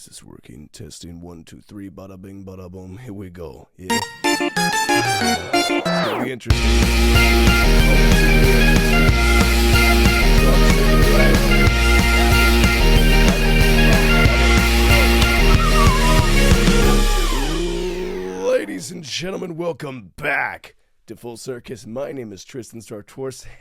Is this working? Testing 1, 2, 3. Bada bing, bada boom. Here we go. Yeah. It's gonna be interesting. Ladies and gentlemen, welcome back to Full Circus. My name is Tristan,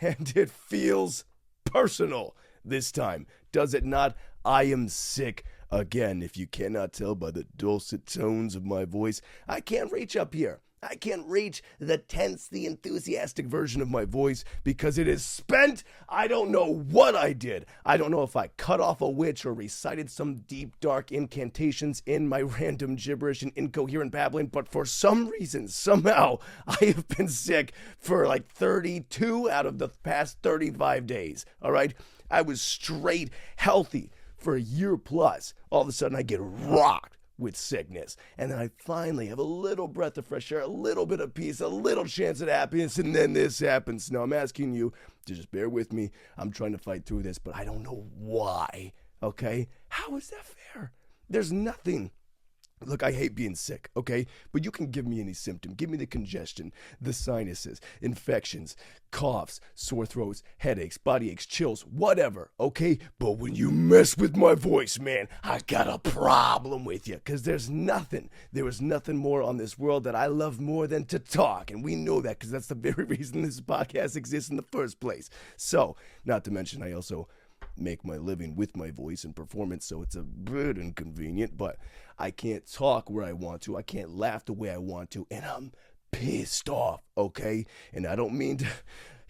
and it feels personal this time. Does it not? I am sick again. If you cannot tell by the dulcet tones of my voice, I can't reach up here. I can't reach the tense, the enthusiastic version of my voice because it is spent. I don't know what I did. I don't know if I cut off a witch or recited some deep, dark incantations in my random gibberish and incoherent babbling, but for some reason, somehow, I have been sick for like 32 out of the past 35 days, all right? I was straight healthy for a year plus. All of a sudden, I get rocked with sickness, and then I finally have a little breath of fresh air, a little bit of peace, a little chance at happiness, and then this happens. Now I'm asking you to just bear with me. I'm trying to fight through this, but I don't know why, okay? How is that fair? There's nothing. Look, I hate being sick, okay? But you can give me any symptom. Give me the congestion, the sinuses, infections, coughs, sore throats, headaches, body aches, chills, whatever, okay? But when you mess with my voice, man, I got a problem with you. Because there is nothing more on this world that I love more than to talk. And we know that because that's the very reason this podcast exists in the first place. So, not to mention, I also make my living with my voice and performance, so it's a bit inconvenient, but I can't talk where I want to, I can't laugh the way I want to, and I'm pissed off, okay? And I don't mean to,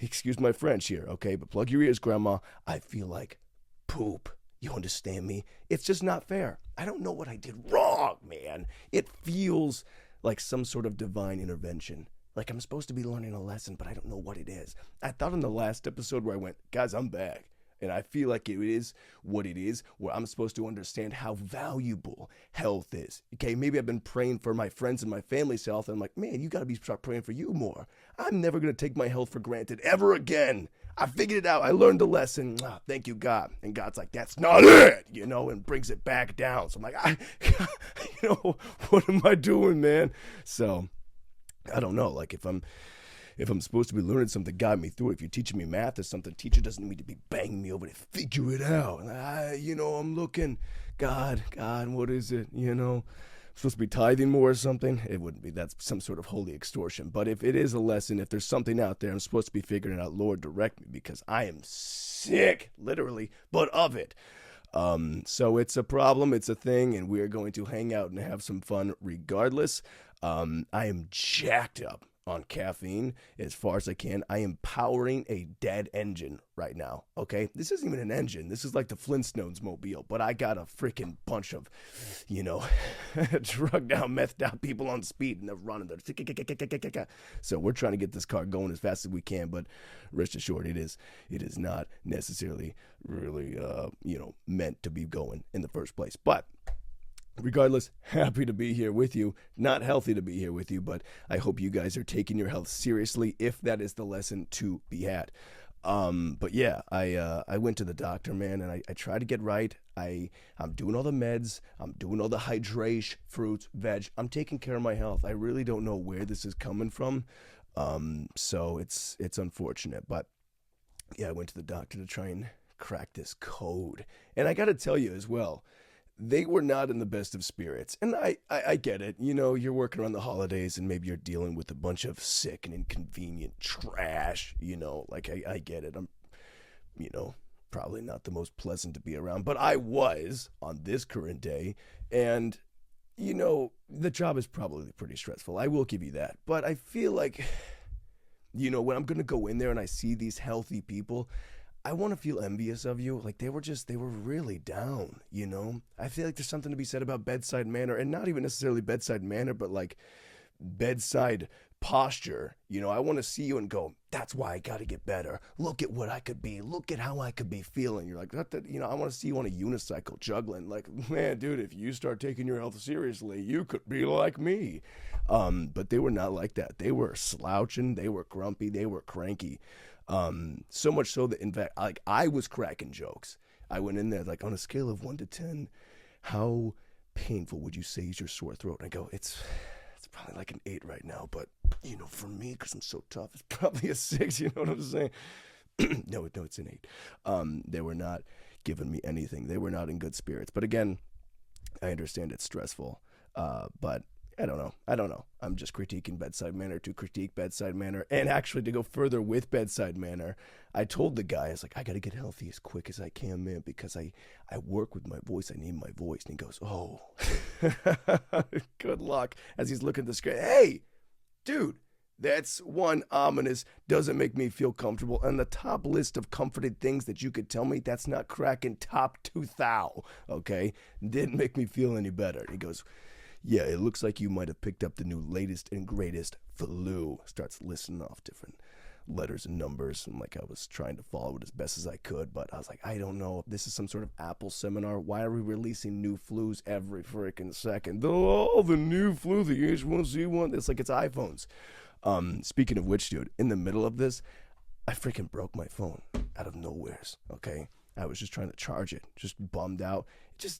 excuse my French here, okay, but plug your ears, Grandma. I feel like poop. You understand me? It's just not fair. I don't know what I did wrong, man. It feels like some sort of divine intervention. Like I'm supposed to be learning a lesson, but I don't know what it is. I thought in the last episode where I went, guys, I'm back. And I feel like it is what it is, where I'm supposed to understand how valuable health is. Okay, maybe I've been praying for my friends and my family's health, and I'm like, man, you got to start praying for you more. I'm never going to take my health for granted ever again. I figured it out. I learned a lesson. Thank you, God. And God's like, that's not it, and brings it back down. So I'm like, what am I doing, man? So I don't know, like if I'm supposed to be learning something, guide me through it. If you're teaching me math or something, teacher doesn't need to be banging me over to figure it out. I'm looking, God, what is it? I'm supposed to be tithing more or something? It wouldn't be. That's some sort of holy extortion. But if it is a lesson, if there's something out there, I'm supposed to be figuring it out. Lord, direct me because I am sick, literally, but of it. So it's a problem, it's a thing, and we're going to hang out and have some fun regardless. I am jacked up on caffeine as far as I can. I am powering a dead engine right now, okay? This isn't even an engine. This is like the Flintstones mobile, but I got a freaking bunch of, drugged out, methed out people on speed, and they're running there. So we're trying to get this car going as fast as we can, but rest assured, it is not necessarily really, meant to be going in the first place. But regardless, happy to be here with you. Not healthy to be here with you, but I hope you guys are taking your health seriously if that is the lesson to be had. But yeah, I went to the doctor, man, and I tried to get right. I'm doing all the meds. I'm doing all the hydration, fruits, veg. I'm taking care of my health. I really don't know where this is coming from. So it's unfortunate, but yeah, I went to the doctor to try and crack this code. And I got to tell you as well, they were not in the best of spirits. And I get it. You're working around the holidays and maybe you're dealing with a bunch of sick and inconvenient trash. I get it. I'm, probably not the most pleasant to be around. But I was on this current day. And, the job is probably pretty stressful. I will give you that. But I feel like, when I'm going to go in there and I see these healthy people, I want to feel envious of you. Like they were really down, I feel like there's something to be said about bedside manner, and not even necessarily bedside manner, but like bedside posture. I want to see you and go, that's why I got to get better. Look at what I could be. Look at how I could be feeling. You're like, I want to see you on a unicycle juggling. Like, man, dude, if you start taking your health seriously, you could be like me. But they were not like that. They were slouching. They were grumpy. They were cranky. So much so that, in fact, like I was cracking jokes. I went in there like on a scale of 1 to 10, how painful would you say is your sore throat? And I go, it's probably like an 8 right now, but for me, because I'm so tough, it's probably a 6. You know what I'm saying? No, it's an 8. They were not giving me anything. They were not in good spirits. But again, I understand it's stressful. But I don't know. I'm just critiquing bedside manner to critique bedside manner. And actually, to go further with bedside manner, I told the guy, I was like, I got to get healthy as quick as I can, man, because I work with my voice. I need my voice. And he goes, oh, good luck. As he's looking at the screen. Hey, dude, that's one ominous, doesn't make me feel comfortable. And the top list of comforting things that you could tell me, that's not cracking top 2,000, okay? Didn't make me feel any better. He goes, yeah, it looks like you might have picked up the new latest and greatest flu. Starts listing off different letters and numbers. And like I was trying to follow it as best as I could, but I was like, I don't know if this is some sort of Apple seminar. Why are we releasing new flus every freaking second? Oh, the new flu, the H1Z1. It's like it's iPhones. Speaking of which, dude, in the middle of this, I freaking broke my phone out of nowheres, okay? I was just trying to charge it, just bummed out.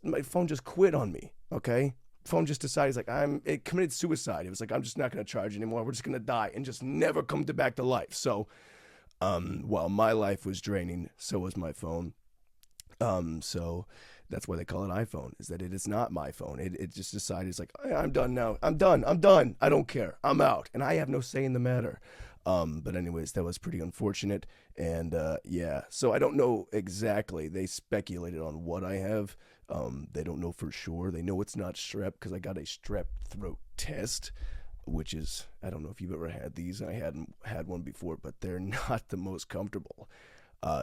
My phone just quit on me, okay? Phone just decided, it committed suicide. It was like, I'm just not going to charge anymore. We're just going to die and just never come back to life. So, while my life was draining, so was my phone. So that's why they call it iPhone, is that it is not my phone. It just decided, it's like, I'm done now. I'm done. I don't care. I'm out. And I have no say in the matter. But anyways, that was pretty unfortunate. And, yeah, so I don't know exactly. They speculated on what I have. They don't know for sure. They know it's not strep because I got a strep throat test, which is, I don't know if you've ever had these. I hadn't had one before, but they're not the most comfortable.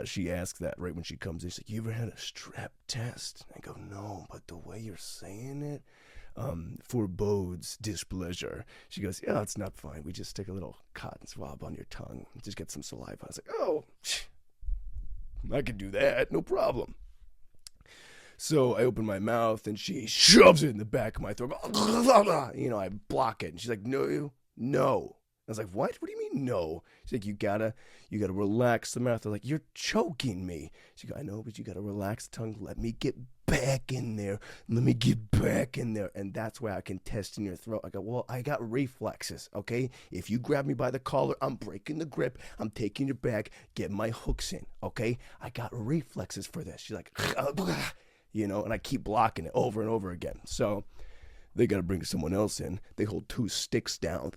She asked that right when she comes in. She's like, you ever had a strep test? I go, no, but the way you're saying it forebodes displeasure. She goes, yeah, it's not fine. We just stick a little cotton swab on your tongue. Just get some saliva. I was like, oh, I can do that. No problem. So I open my mouth and she shoves it in the back of my throat. I block it. And she's like, no. I was like, what? What do you mean, no? She's like, you gotta relax the mouth. I was like, you're choking me. She goes, I know, but you gotta relax the tongue. Let me get back in there. And that's why I can test in your throat. I go, well, I got reflexes, okay? If you grab me by the collar, I'm breaking the grip. I'm taking your back, getting my hooks in, okay? I got reflexes for this. She's like, and I keep blocking it over and over again. So they got to bring someone else in. They hold 2 sticks down,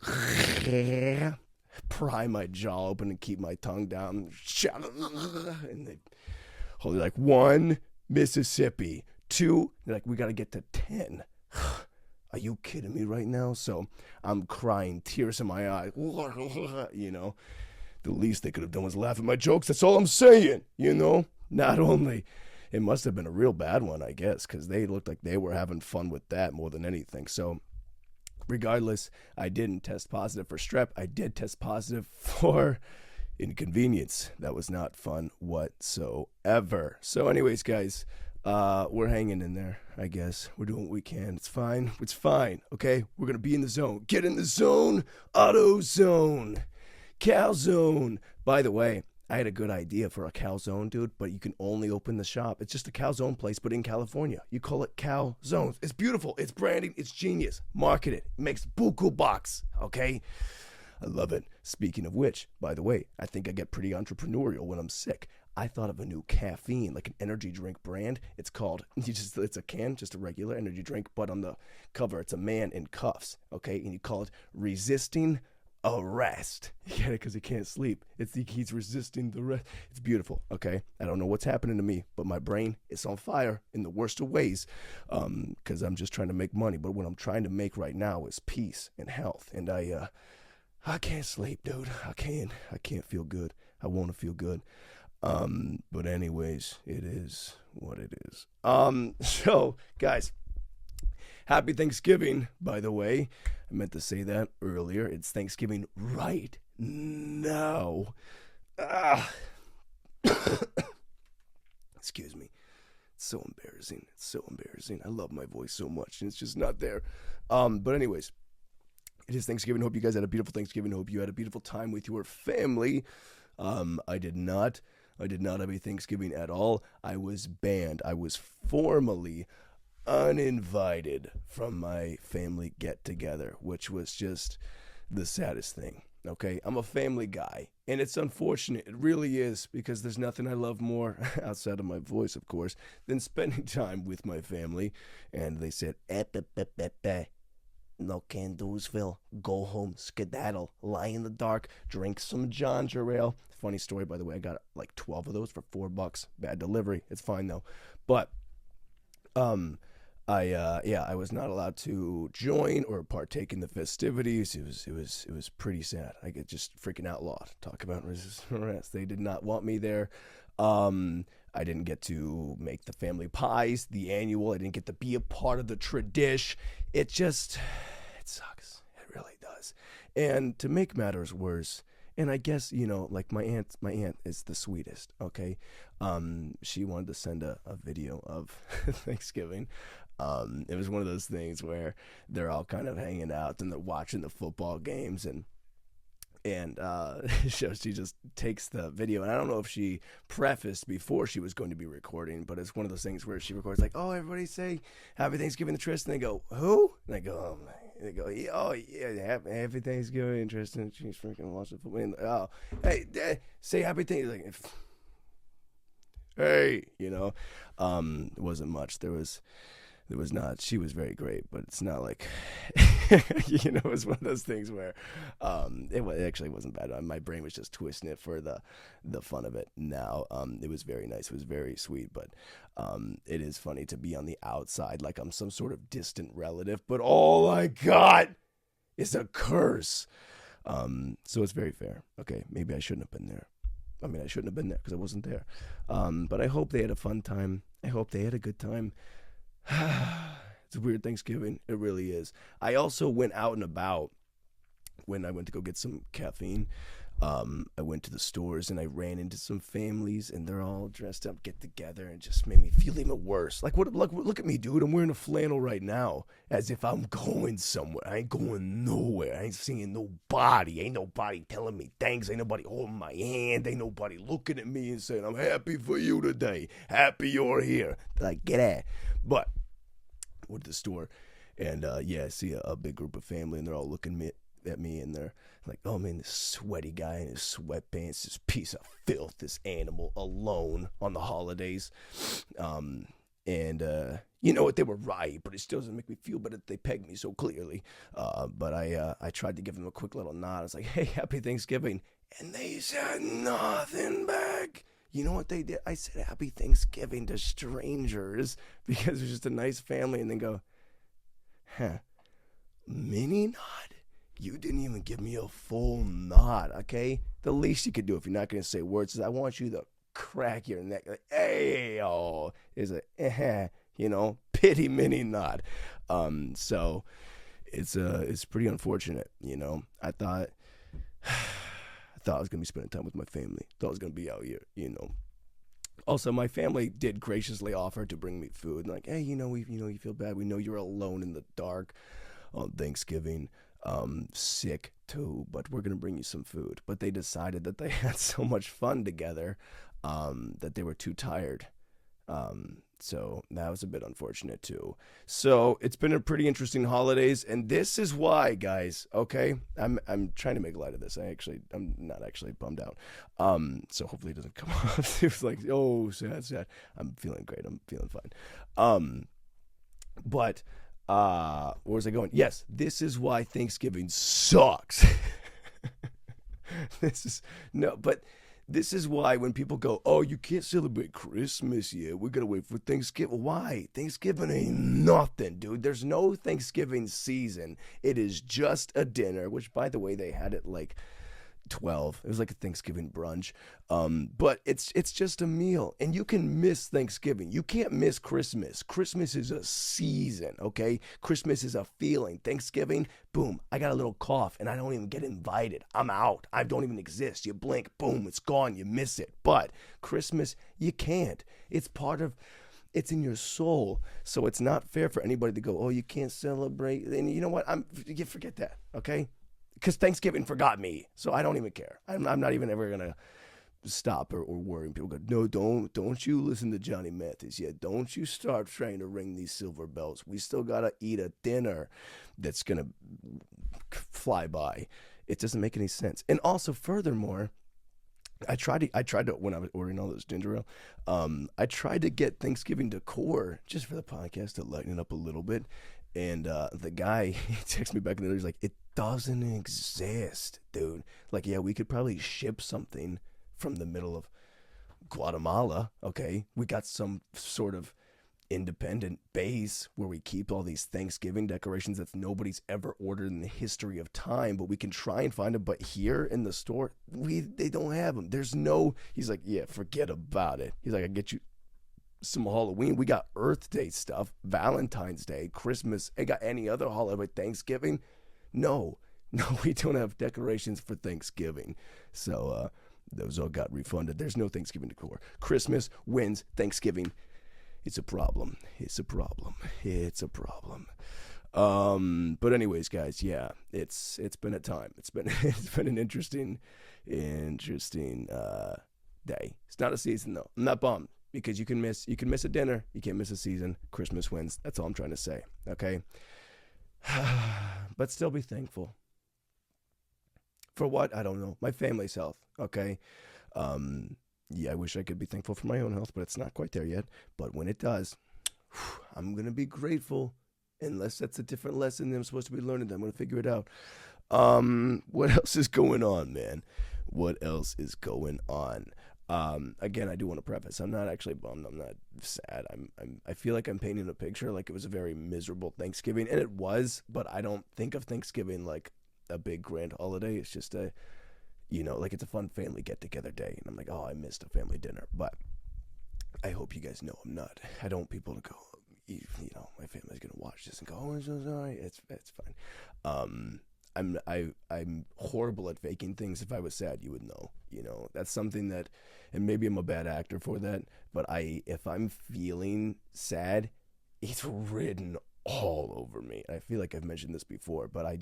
pry my jaw open and keep my tongue down. And they hold it like 1, Mississippi, 2. They're like, we got to get to 10. Are you kidding me right now? So I'm crying, tears in my eyes. The least they could have done was laugh at my jokes. That's all I'm saying, Not only... It must have been a real bad one, I guess, because they looked like they were having fun with that more than anything. So regardless, I didn't test positive for strep. I did test positive for inconvenience. That was not fun whatsoever. So anyways, guys, we're hanging in there, I guess. We're doing what we can. It's fine. It's fine, okay? We're going to be in the zone. Get in the zone. Auto zone. Calzone. By the way, I had a good idea for a calzone, dude, but you can only open the shop. It's just a calzone place, but in California. You call it calzones. It's beautiful. It's branding. It's genius. Market it. It makes buku bucks, okay? I love it. Speaking of which, by the way, I think I get pretty entrepreneurial when I'm sick. I thought of a new caffeine, like an energy drink brand. It's called, it's a can, just a regular energy drink, but on the cover, it's a man in cuffs, okay? And you call it Resisting Arrest. You get it? Because he can't sleep. He's resisting the rest. It's beautiful, okay? I don't know what's happening to me, but my brain is on fire in the worst of ways because I'm just trying to make money. But what I'm trying to make right now is peace and health. And I can't sleep, dude. I can't feel good. I want to feel good. But anyways, it is what it is. So, guys, happy Thanksgiving, by the way. I meant to say that earlier. It's Thanksgiving right now. Excuse me. It's so embarrassing. I love my voice so much, and it's just not there. But anyways, it is Thanksgiving. Hope you guys had a beautiful Thanksgiving. Hope you had a beautiful time with your family. I did not have a Thanksgiving at all. I was banned. I was formally uninvited from my family get together, which was just the saddest thing. Okay, I'm a family guy, and it's unfortunate. It really is, because there's nothing I love more, outside of my voice, of course, than spending time with my family. And they said, no can do's, Phil. Go home, skedaddle, lie in the dark, drink some ginger ale. Funny story, by the way. I got like 12 of those for $4. Bad delivery. It's fine though. But I was not allowed to join or partake in the festivities. It was pretty sad. I get just freaking outlawed. Talk about resistance arrest. They did not want me there. I didn't get to make the family pies, the annual. I didn't get to be a part of the tradition. It sucks. It really does. And to make matters worse, and I guess, like my aunt is the sweetest, okay? She wanted to send a video of Thanksgiving. It was one of those things where they're all kind of hanging out and they're watching the football games, and she just takes the video, and I don't know if she prefaced before she was going to be recording, but it's one of those things where she records like, "Oh, everybody say Happy Thanksgiving to Tristan." And they go, "Who?" And I go, "Oh my." And they go, "Oh yeah, Happy Thanksgiving, Tristan." She's freaking watching football. And, "Oh, hey, say Happy Thanksgiving." Like, hey, it wasn't much. There was not. She was very great, but it's not like, it was one of those things where it actually wasn't bad. My brain was just twisting it for the fun of it. Now, it was very nice. It was very sweet, but it is funny to be on the outside like I'm some sort of distant relative, but all I got is a curse. So it's very fair. Okay, maybe I shouldn't have been there. I mean, I shouldn't have been there because I wasn't there. But I hope they had a fun time. I hope they had a good time. It's a weird Thanksgiving. It really is. I also went out and about when I went to go get some caffeine. I went to the stores and I ran into some families, and they're all dressed up, get together, and just made me feel even worse. Like, look at me, dude. I'm wearing a flannel right now, as if I'm going somewhere. I ain't going nowhere. I ain't seeing nobody. Ain't nobody telling me thanks. Ain't nobody holding my hand. Ain't nobody looking at me and saying, "I'm happy for you today. Happy you're here." Like, get at. But went to the store, and I see a big group of family, and they're all looking at me, and they're like, "Oh man, this sweaty guy in his sweatpants, this piece of filth, this animal alone on the holidays." You know what, they were right, but it still doesn't make me feel better that they pegged me so clearly. But I tried to give them a quick little nod. I was like, "Hey, happy Thanksgiving," and they said nothing back. You know what they did? I said Happy Thanksgiving to strangers because it was just a nice family, and then go, mini nod? You didn't even give me a full nod, okay? The least you could do if you're not going to say words is I want you to crack your neck. Like, hey, oh, is a, pity mini nod. So it's pretty unfortunate, I thought I was going to be spending time with my family. Thought I was going to be out here, Also, my family did graciously offer to bring me food. Like, hey, you feel bad. We know you're alone in the dark on Thanksgiving. Sick too, but we're going to bring you some food. But they decided that they had so much fun together that they were too tired. So that was a bit unfortunate too. So it's been a pretty interesting holidays, and this is why, guys. Okay, I'm trying to make light of this. I'm not actually bummed out. So hopefully it doesn't come off. It was like, oh, sad. I'm feeling great. I'm feeling fine. But where was I going? Yes, this is why Thanksgiving sucks. This is why when people go, "Oh, you can't celebrate Christmas yet. We gotta wait for Thanksgiving." Why? Thanksgiving ain't nothing, dude. There's no Thanksgiving season. It is just a dinner, which, by the way, they had it like 12. It was like a Thanksgiving brunch. But it's just a meal, and you can miss Thanksgiving. You can't miss Christmas. Christmas is a season, okay? Christmas is a feeling. Thanksgiving, boom, I got a little cough, and I don't even get invited. I'm out. I don't even exist. You blink, boom, it's gone. You miss it. But Christmas, you can't. It's in your soul. So it's not fair for anybody to go, "Oh, you can't celebrate." And you know what? You forget that, okay? Because Thanksgiving forgot me, so I don't even care. I'm not even ever going to stop or worry. People go, no, don't you listen to Johnny Mathis yet. Don't you start trying to ring these silver bells. We still gotta eat a dinner that's gonna fly by. It doesn't make any sense. And also, furthermore, I tried to when I was ordering all this ginger ale, I tried to get Thanksgiving decor just for the podcast to lighten it up a little bit. And the guy, he texted me back in the day, he's like, it doesn't exist, dude. Like, yeah, we could probably ship something from the middle of Guatemala, okay? We got some sort of independent base where we keep all these Thanksgiving decorations that nobody's ever ordered in the history of time, but we can try and find them. But here in the store, they don't have them. There's no, he's like, yeah, forget about it. He's like, I get you some Halloween. We got Earth Day stuff, Valentine's Day, Christmas. I got any other holiday, Thanksgiving? No, we don't have decorations for Thanksgiving. So those all got refunded. There's no Thanksgiving decor. Christmas wins Thanksgiving. It's a problem. But anyways, guys, yeah, it's been a time. It's been an interesting day. It's not a season though. I'm not bummed because you can miss a dinner. You can't miss a season. Christmas wins. That's all I'm trying to say. Okay. But still be thankful. For what? I don't know. My family's health. Okay. Yeah, I wish I could be thankful for my own health, but it's not quite there yet. But when it does, I'm going to be grateful. Unless that's a different lesson than I'm supposed to be learning. I'm going to figure it out. What else is going on, man? What else is going on? Again, I do want to preface. I'm not actually bummed. I'm not sad. I feel like I'm painting a picture like it was a very miserable Thanksgiving. And it was, but I don't think of Thanksgiving like a big grand holiday. It's just like it's a fun family get-together day. And I'm like, oh, I missed a family dinner. But I hope you guys know I'm not. I don't want people to go, my family's going to watch this and go, oh, I'm so sorry. It's fine. I'm horrible at faking things. If I was sad, you would know. That's something that, and maybe I'm a bad actor for that, but if I'm feeling sad, it's written all over me. I feel like I've mentioned this before, but I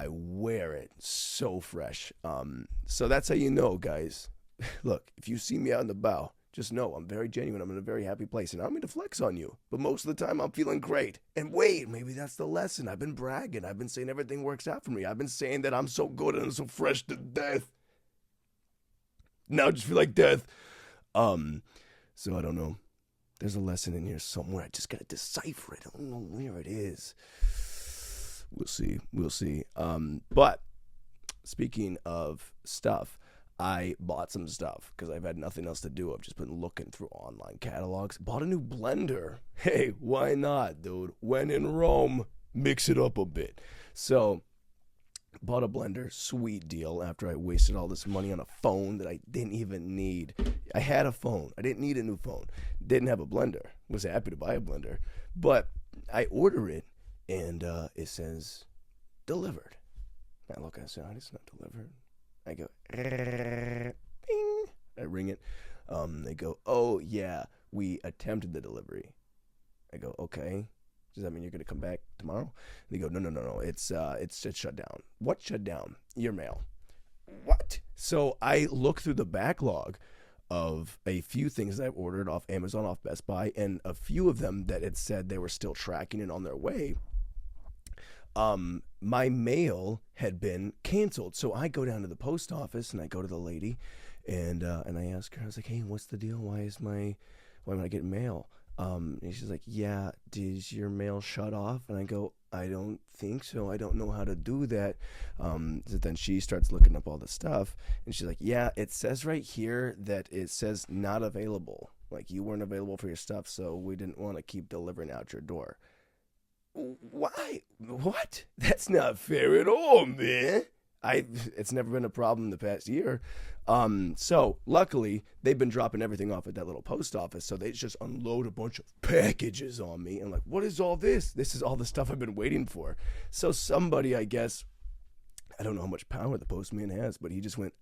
wear it so fresh. So that's how you know, guys. Look, if you see me out in the bow, just know I'm very genuine. I'm in a very happy place, and I don't mean to flex on you, but most of the time I'm feeling great. And wait, maybe that's the lesson. I've been bragging. I've been saying everything works out for me. I've been saying that I'm so good and I'm so fresh to death. Now I just feel like death. So I don't know. There's a lesson in here somewhere. I just gotta decipher it. I don't know where it is. We'll see. But speaking of stuff, I bought some stuff because I've had nothing else to do. I've just been looking through online catalogs. Bought a new blender. Hey, why not, dude? When in Rome, mix it up a bit. So, bought a blender. Sweet deal after I wasted all this money on a phone that I didn't even need. I had a phone. I didn't need a new phone. Didn't have a blender. Was happy to buy a blender. But I order it, and it says, delivered. I look outside. It's not delivered. I go, bing. I ring it. They go, oh, yeah, we attempted the delivery. I go, okay. Does that mean you're going to come back tomorrow? They go, no. It's shut down. What shut down? Your mail. What? So I look through the backlog of a few things that I've ordered off Amazon, off Best Buy, and a few of them that had said they were still tracking it on their way. My mail had been canceled. So I go down to the post office and I go to the lady and I ask her, I was like, hey, what's the deal? Why am I getting mail? And she's like, yeah, did your mail shut off? And I go, I don't think so. I don't know how to do that. So then she starts looking up all the stuff and she's like, yeah, it says right here that it says not available. Like you weren't available for your stuff. So we didn't want to keep delivering out your door. Why? What? That's not fair at all, man. It's never been a problem in the past year. So luckily they've been dropping everything off at that little post office. So they just unload a bunch of packages on me. And like, what is all this? This is all the stuff I've been waiting for. So somebody, I guess, I don't know how much power the postman has, but he just went,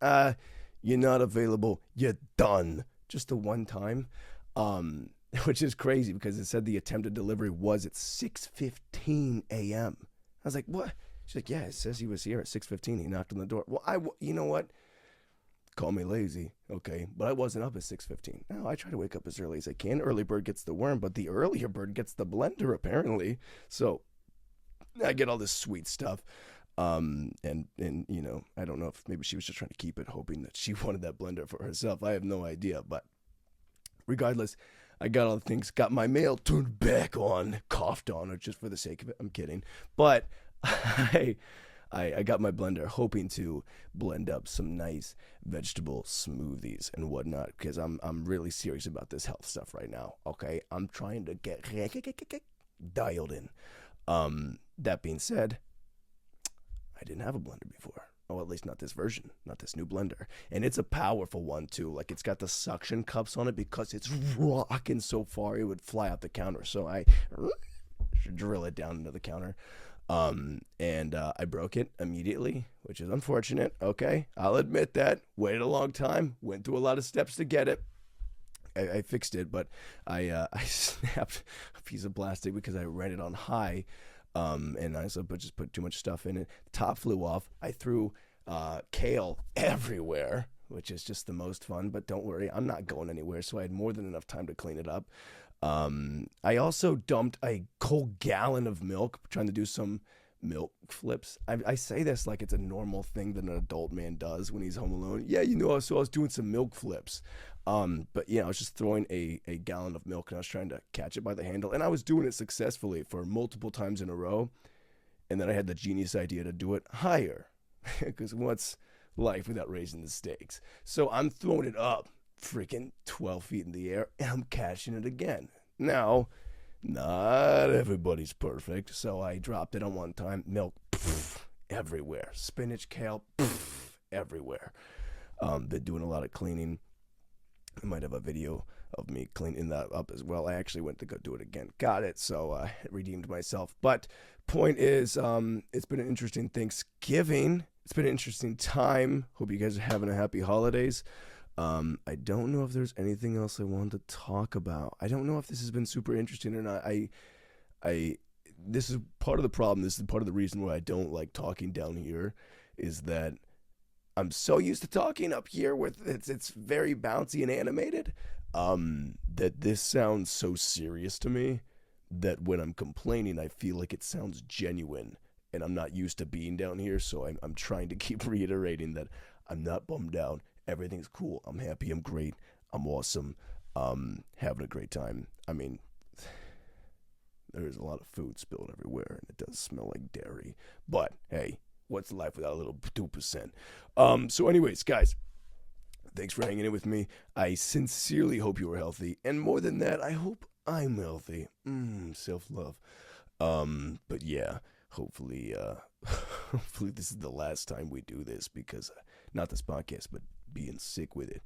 you're not available. You're done. Just the one time. Which is crazy because it said the attempted delivery was at 6:15 a.m. I was like, what? She's like, yeah, it says he was here at 6:15. He knocked on the door. Well, you know what? Call me lazy, okay, but I wasn't up at 6:15. Now I try to wake up as early as I can. Early bird gets the worm, but the earlier bird gets the blender apparently. So I get all this sweet stuff. And you know, I don't know if maybe she was just trying to keep it, hoping that she wanted that blender for herself. I have no idea, but regardless, I got all the things, got my mail turned back on, coughed on, or just for the sake of it. I'm kidding, but I got my blender, hoping to blend up some nice vegetable smoothies and whatnot, because I'm really serious about this health stuff right now. Okay, I'm trying to get dialed in. That being said, I didn't have a blender before. Oh, at least not this version, not this new blender. And it's a powerful one too. Like, it's got the suction cups on it because it's rocking so far it would fly out the counter. So I should drill it down into the counter. And I broke it immediately, which is unfortunate. Okay, I'll admit that. Waited a long time. Went through a lot of steps to get it. I fixed it, but I snapped a piece of plastic because I ran it on high. And I just put too much stuff in it. The top flew off. I threw kale everywhere, which is just the most fun. But don't worry, I'm not going anywhere, so I had more than enough time to clean it up. I also dumped a whole gallon of milk, trying to do some milk flips. I say this like it's a normal thing that an adult man does when he's home alone. Yeah, you know, so I was doing some milk flips. But yeah, I was just throwing a gallon of milk, and I was trying to catch it by the handle, and I was doing it successfully for multiple times in a row. And then I had the genius idea to do it higher, because what's life without raising the stakes? So I'm throwing it up freaking 12 feet in the air, and I'm catching it again. Now, not everybody's perfect, so I dropped it on one time. Milk, everywhere. Spinach, kale, everywhere. Been doing a lot of cleaning. I might have a video of me cleaning that up as well. I actually went to go do it again. Got it, so I redeemed myself. But point is, it's been an interesting Thanksgiving. It's been an interesting time. Hope you guys are having a happy holidays. I don't know if there's anything else I want to talk about. I don't know if this has been super interesting or not. This is part of the problem. This is part of the reason why I don't like talking down here, is that I'm so used to talking up here with it's very bouncy and animated, that this sounds so serious to me that when I'm complaining, I feel like it sounds genuine, and I'm not used to being down here. So I'm trying to keep reiterating that I'm not bummed out. Everything's cool. I'm happy. I'm great. I'm awesome. Having a great time. I mean, there's a lot of food spilled everywhere, and it does smell like dairy. But hey, what's life without a little 2%? So anyways, guys, thanks for hanging in with me. I sincerely hope you are healthy. And more than that, I hope I'm healthy. Self-love. But yeah, hopefully this is the last time we do this, because not this podcast, but being sick with it.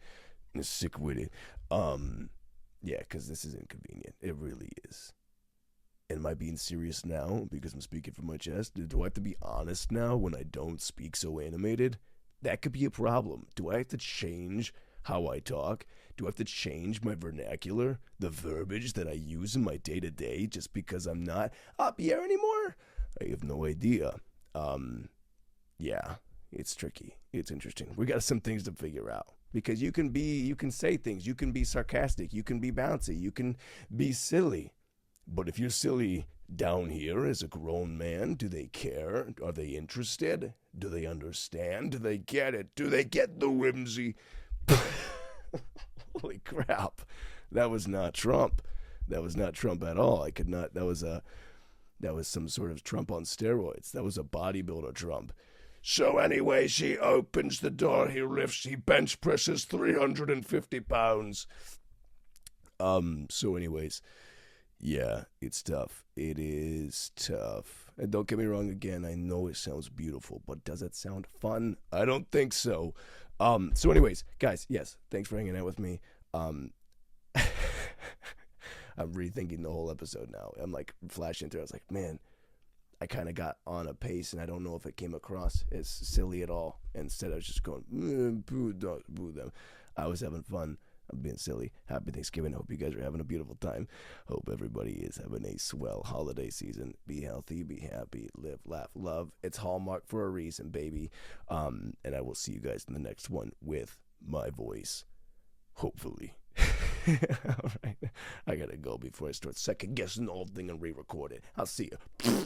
Yeah, because this is inconvenient. It really is. Am I being serious now because I'm speaking from my chest? Do I have to be honest now when I don't speak so animated? That could be a problem. Do I have to change how I talk? Do I have to change my vernacular, the verbiage that I use in my day-to-day, just because I'm not up here anymore? I have no idea. Yeah, it's tricky. It's interesting. We got some things to figure out. Because you can say things, you can be sarcastic, you can be bouncy, you can be silly. But if you're silly down here as a grown man, do they care? Are they interested? Do they understand? Do they get it? Do they get the whimsy? Holy crap. That was not Trump. That was not Trump at all. I could not. That was some sort of Trump on steroids. That was a bodybuilder Trump. So anyway, she opens the door, he bench presses 350 pounds. So anyways, yeah, it's tough. It is tough. And don't get me wrong again, I know it sounds beautiful, but does it sound fun? I don't think so. So anyways, guys, yes, thanks for hanging out with me. I'm rethinking the whole episode now. I'm like flashing through. I was like, man, I kind of got on a pace, and I don't know if it came across as silly at all. Instead, I was just going, boo them. I was having fun. I'm being silly. Happy Thanksgiving. Hope you guys are having a beautiful time. Hope everybody is having a swell holiday season. Be healthy, be happy, live, laugh, love. It's Hallmark for a reason, baby. And I will see you guys in the next one with my voice. Hopefully. All right. I gotta go before I start second guessing the whole thing and re-record it. I'll see you.